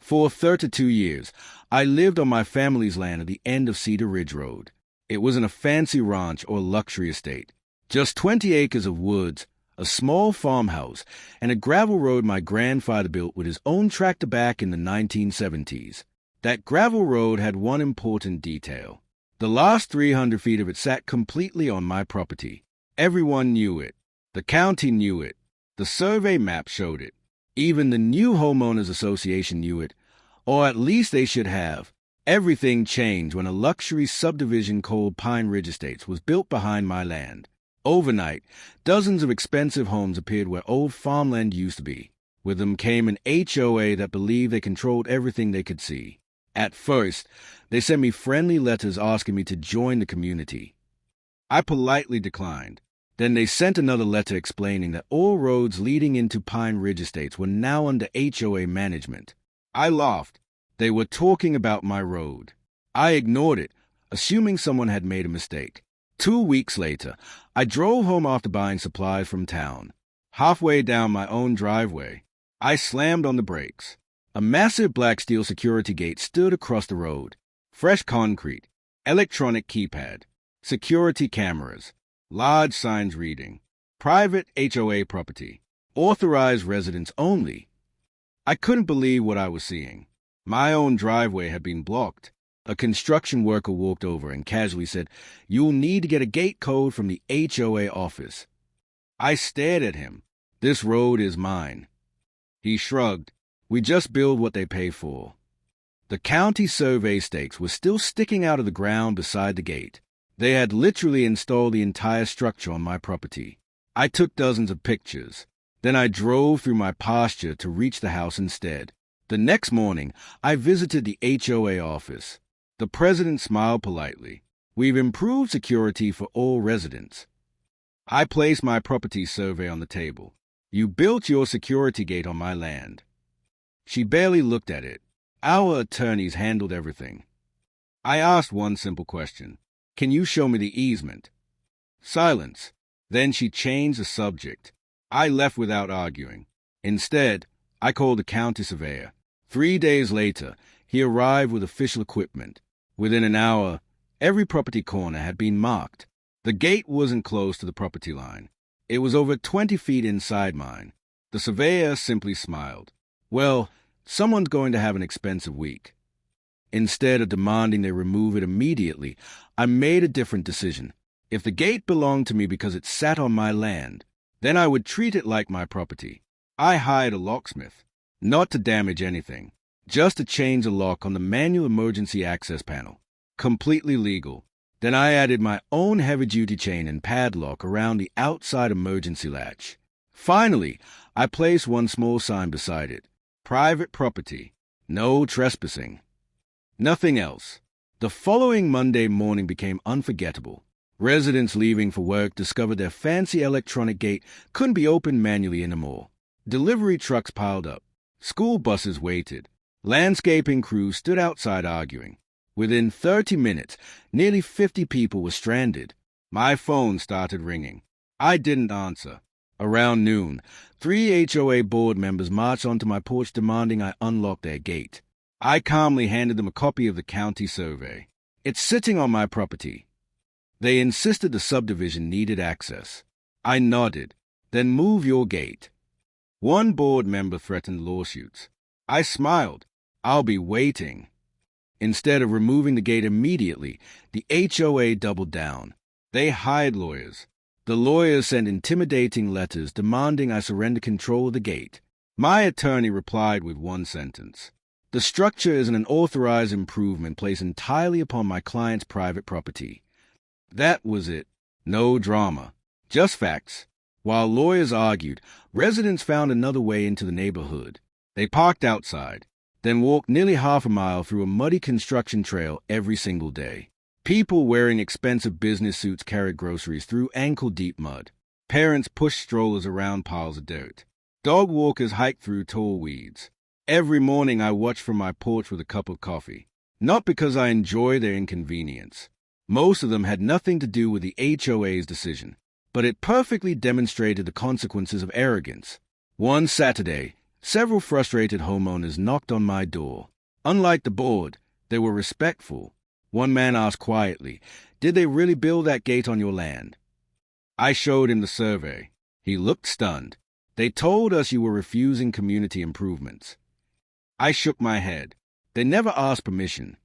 For 32 years, I lived on my family's land at the end of Cedar Ridge Road. It wasn't a fancy ranch or luxury estate. Just 20 acres of woods, a small farmhouse, and a gravel road my grandfather built with his own tractor back in the 1970s. That gravel road had one important detail. The last 300 feet of it sat completely on my property. Everyone knew it. The county knew it. The survey map showed it. Even the new homeowners association knew it, or at least they should have. Everything changed when a luxury subdivision called Pine Ridge Estates was built behind my land. Overnight, dozens of expensive homes appeared where old farmland used to be. With them came an HOA that believed they controlled everything they could see. At first, they sent me friendly letters asking me to join the community. I politely declined. Then they sent another letter explaining that all roads leading into Pine Ridge Estates were now under HOA management. I laughed. They were talking about my road. I ignored it, assuming someone had made a mistake. 2 weeks later, I drove home after buying supplies from town. Halfway down my own driveway, I slammed on the brakes. A massive black steel security gate stood across the road. Fresh concrete, electronic keypad, security cameras, large signs reading, private HOA property, authorized residents only. I couldn't believe what I was seeing. My own driveway had been blocked. A construction worker walked over and casually said, "You'll need to get a gate code from the HOA office." I stared at him. "This road is mine." He shrugged. "We just build what they pay for." The county survey stakes were still sticking out of the ground beside the gate. They had literally installed the entire structure on my property. I took dozens of pictures. Then I drove through my pasture to reach the house instead. The next morning, I visited the HOA office. The president smiled politely. "We've improved security for all residents." I placed my property survey on the table. "You built your security gate on my land." She barely looked at it. Our attorneys handled everything. I asked one simple question. "Can you show me the easement?" Silence. Then she changed the subject. I left without arguing. Instead, I called the county surveyor. 3 days later, he arrived with official equipment. Within an hour, every property corner had been marked. The gate wasn't close to the property line. It was over 20 feet inside mine. The surveyor simply smiled. "Well, someone's going to have an expensive week." Instead of demanding they remove it immediately, I made a different decision. If the gate belonged to me because it sat on my land, then I would treat it like my property. I hired a locksmith, not to damage anything, just to change the lock on the manual emergency access panel. Completely legal. Then I added my own heavy-duty chain and padlock around the outside emergency latch. Finally, I placed one small sign beside it. Private property. No trespassing. Nothing else. The following Monday morning became unforgettable. Residents leaving for work discovered their fancy electronic gate couldn't be opened manually anymore. Delivery trucks piled up. School buses waited. Landscaping crews stood outside arguing. Within 30 minutes, nearly 50 people were stranded. My phone started ringing. I didn't answer. Around noon, 3 HOA board members marched onto my porch demanding I unlock their gate. I calmly handed them a copy of the county survey. "It's sitting on my property." They insisted the subdivision needed access. I nodded. "Then move your gate." One board member threatened lawsuits. I smiled. "I'll be waiting." Instead of removing the gate immediately, the HOA doubled down. They hired lawyers. The lawyers sent intimidating letters demanding I surrender control of the gate. My attorney replied with one sentence. "The structure is an unauthorized improvement placed entirely upon my client's private property." That was it. No drama. Just facts. While lawyers argued, residents found another way into the neighborhood. They parked outside, then walked nearly half a mile through a muddy construction trail every single day. People wearing expensive business suits carried groceries through ankle-deep mud. Parents pushed strollers around piles of dirt. Dog walkers hiked through tall weeds. Every morning I watched from my porch with a cup of coffee. Not because I enjoy their inconvenience. Most of them had nothing to do with the HOA's decision, but it perfectly demonstrated the consequences of arrogance. One Saturday, Several frustrated homeowners knocked on my door. Unlike the board, they were respectful. One man asked quietly, "Did they really build that gate on your land?" I showed him the survey. He looked stunned. "They told us you were refusing community improvements." I shook my head. They never asked permission.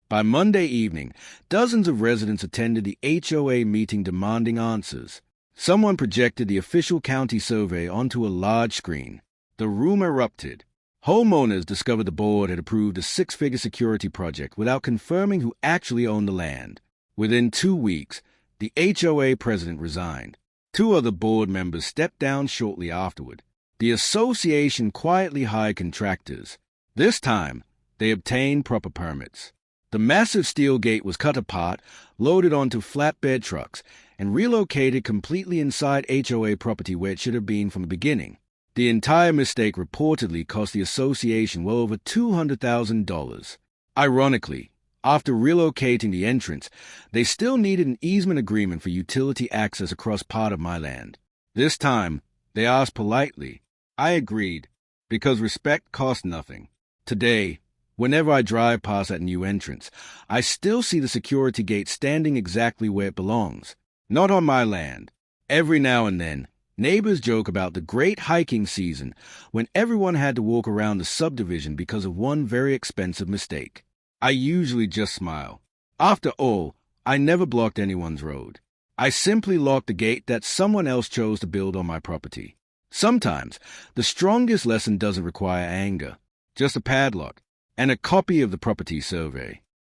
By Monday evening, dozens of residents attended the HOA meeting demanding answers. Someone projected the official county survey onto a large screen. The room erupted. Homeowners discovered the board had approved a six-figure security project without confirming who actually owned the land. Within 2 weeks, the HOA president resigned. 2 other board members stepped down shortly afterward. The association quietly hired contractors. This time, they obtained proper permits. The massive steel gate was cut apart, loaded onto flatbed trucks, and relocated completely inside HOA property where it should have been from the beginning. The entire mistake reportedly cost the association well over $200,000. Ironically, after relocating the entrance, they still needed an easement agreement for utility access across part of my land. This time, they asked politely. I agreed, because respect cost nothing. Today, whenever I drive past that new entrance, I still see the security gate standing exactly where it belongs, not on my land. Every now and then, neighbors joke about the great hiking season when everyone had to walk around the subdivision because of one very expensive mistake. I usually just smile. After all, I never blocked anyone's road. I simply locked the gate that someone else chose to build on my property. Sometimes, the strongest lesson doesn't require anger, just a padlock and a copy of the property survey.